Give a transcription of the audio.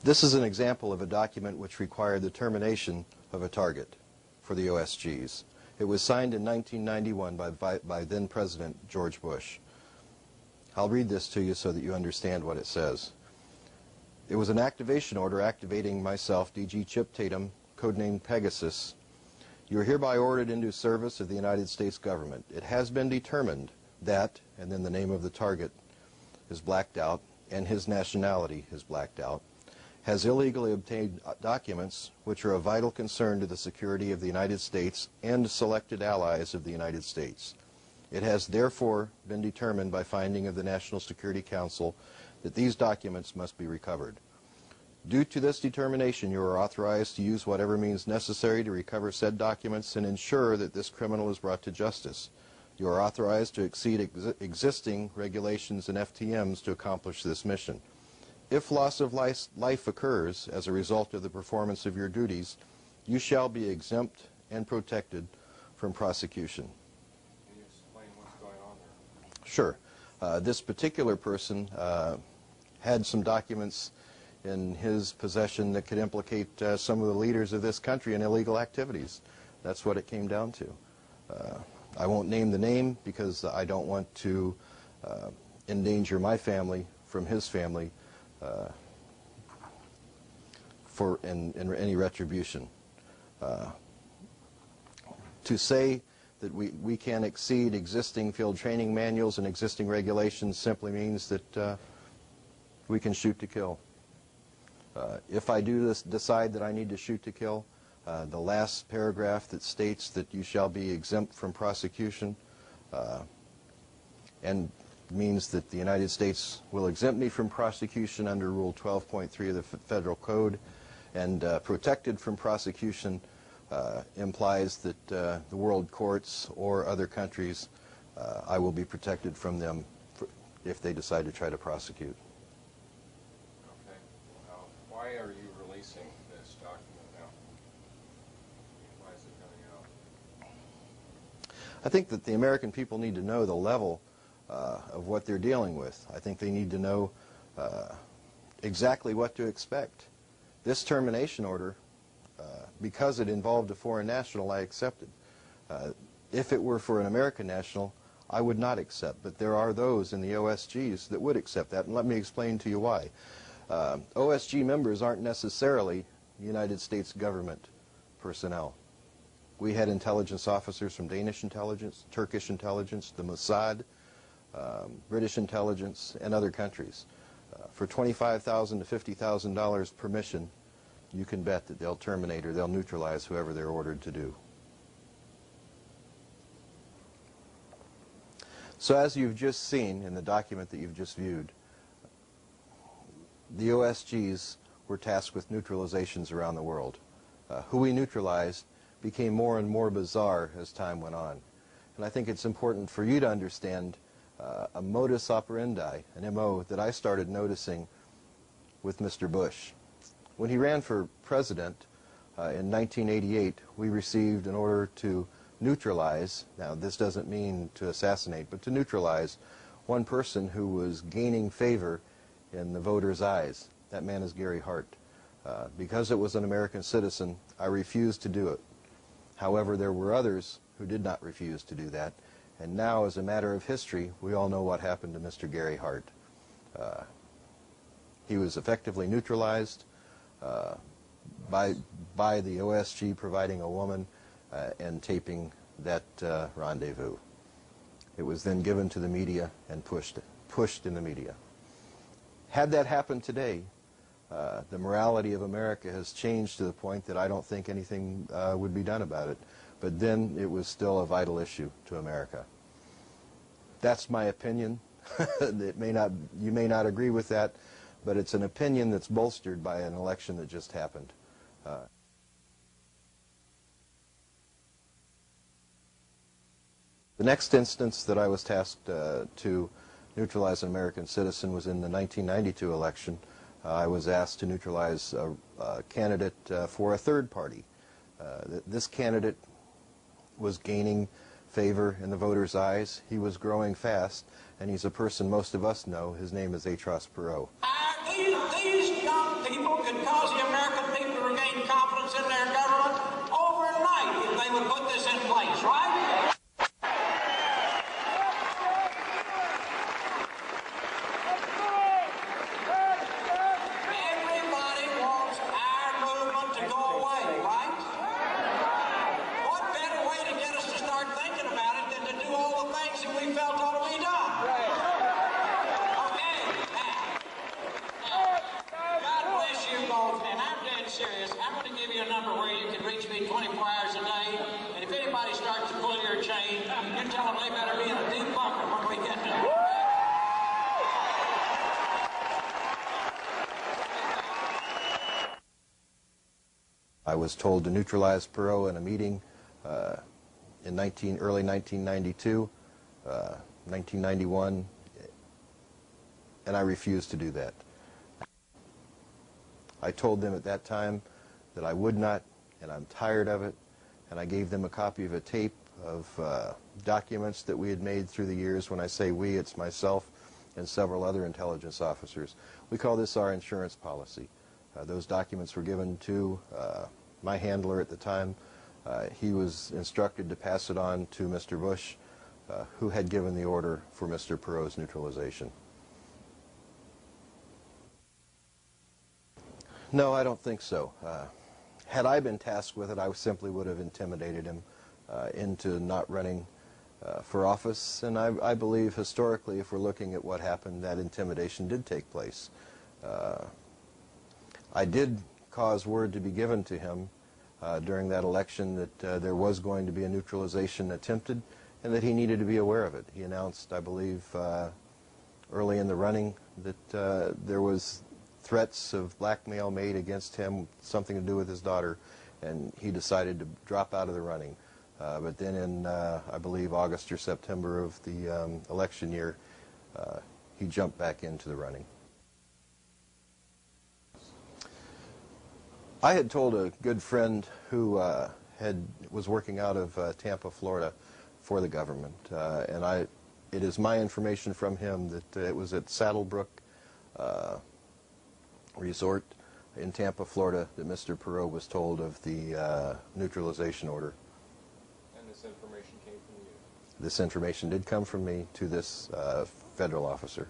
This is an example of a document which required the termination of a target for the OSGs. It was signed in 1991 by then President George Bush. I'll read this to you so that you understand what it says. It was an activation order activating myself, DG Chip Tatum, codenamed Pegasus. You are hereby ordered into service of the United States government. It has been determined that, and then the name of the target is blacked out, and his nationality is blacked out, has illegally obtained documents which are of vital concern to the security of the United States and selected allies of the United States. It has therefore been determined by finding of the National Security Council that these documents must be recovered. Due to this determination, you are authorized to use whatever means necessary to recover said documents and ensure that this criminal is brought to justice. You are authorized to exceed existing regulations and FTMs to accomplish this mission. If loss of life occurs as a result of the performance of your duties, you shall be exempt and protected from prosecution. Can you explain what's going on there? Sure. This particular person had some documents in his possession that could implicate some of the leaders of this country in illegal activities. That's what it came down to. I won't name the name because I don't want to endanger my family from his family for any retribution. To say that we can exceed existing field training manuals and existing regulations simply means that we can shoot to kill. If I do decide that I need to shoot to kill, the last paragraph that states that you shall be exempt from prosecution and means that the United States will exempt me from prosecution under Rule 12.3 of the Federal Code, and protected from prosecution implies that the world courts or other countries, I will be protected from them if they decide to try to prosecute. Okay. Why are you releasing this document now? Why is it coming out? I think that the American people need to know the level of what they're dealing with. I think they need to know exactly what to expect. This termination order, because it involved a foreign national, I accepted. If it were for an American national, I would not accept, but there are those in the OSGs that would accept that, and let me explain to you why. OSG members aren't necessarily United States government personnel. We had intelligence officers from Danish intelligence, Turkish intelligence, the Mossad, British intelligence, and other countries. For $25,000 to $50,000 per mission, you can bet that they'll terminate or they'll neutralize whoever they're ordered to do. So as you've just seen in the document that you've just viewed, the OSGs were tasked with neutralizations around the world. Who we neutralized became more and more bizarre as time went on. And I think it's important for you to understand a modus operandi, an MO, that I started noticing with Mr. Bush. When he ran for president in 1988, we received an order to neutralize, now this doesn't mean to assassinate, but to neutralize one person who was gaining favor in the voters' eyes. That man is Gary Hart. Because it was an American citizen, I refused to do it. However, there were others who did not refuse to do that. And now, as a matter of history, we all know what happened to Mr. Gary Hart. He was effectively neutralized by the OSG providing a woman and taping that rendezvous. It was then given to the media and pushed in the media. Had that happened today, the morality of America has changed to the point that I don't think anything would be done about it. But then it was still a vital issue to America. That's my opinion. You may not agree with that, but it's an opinion that's bolstered by an election that just happened. The next instance that I was tasked to neutralize an American citizen was in the 1992 election. I was asked to neutralize a candidate for a third party. This candidate was gaining favor in the voters' eyes. He was growing fast, and he's a person most of us know. His name is Atros Perot. These young people could cause the American people to regain confidence in their government overnight if they would put this in place, right? Everybody wants our movement to go away, right? What better way to get us to start thinking about it than to do all the things that we felt ought to be done? Okay, now, God bless you both, and I'm dead serious. I'm going to give you a number where you can reach me 24 hours a day, and if anybody starts to pull your chain, you tell them they better be in a deep bunker when we get there. I was told to neutralize Perot in a meeting in early 1992, 1991, and I refused to do that. I told them at that time that I would not, and I'm tired of it, and I gave them a copy of a tape of documents that we had made through the years. When I say we, it's myself and several other intelligence officers. We call this our insurance policy. Those documents were given to my handler at the time. He was instructed to pass it on to Mr. Bush, who had given the order for Mr. Perot's neutralization. No, I don't think so. Had I been tasked with it, I simply would have intimidated him into not running for office, and I believe historically, if we're looking at what happened, that intimidation did take place. I did cause word to be given to him during that election that there was going to be a neutralization attempted and that he needed to be aware of it. He announced, I believe, early in the running that there was threats of blackmail made against him, something to do with his daughter, and he decided to drop out of the running. But then in, I believe, August or September of the election year, he jumped back into the running. I had told a good friend who was working out of Tampa, Florida, for the government, and it is my information from him that it was at Saddlebrook Resort in Tampa, Florida, that Mr. Perot was told of the neutralization order. And this information came from you? This information did come from me to this federal officer.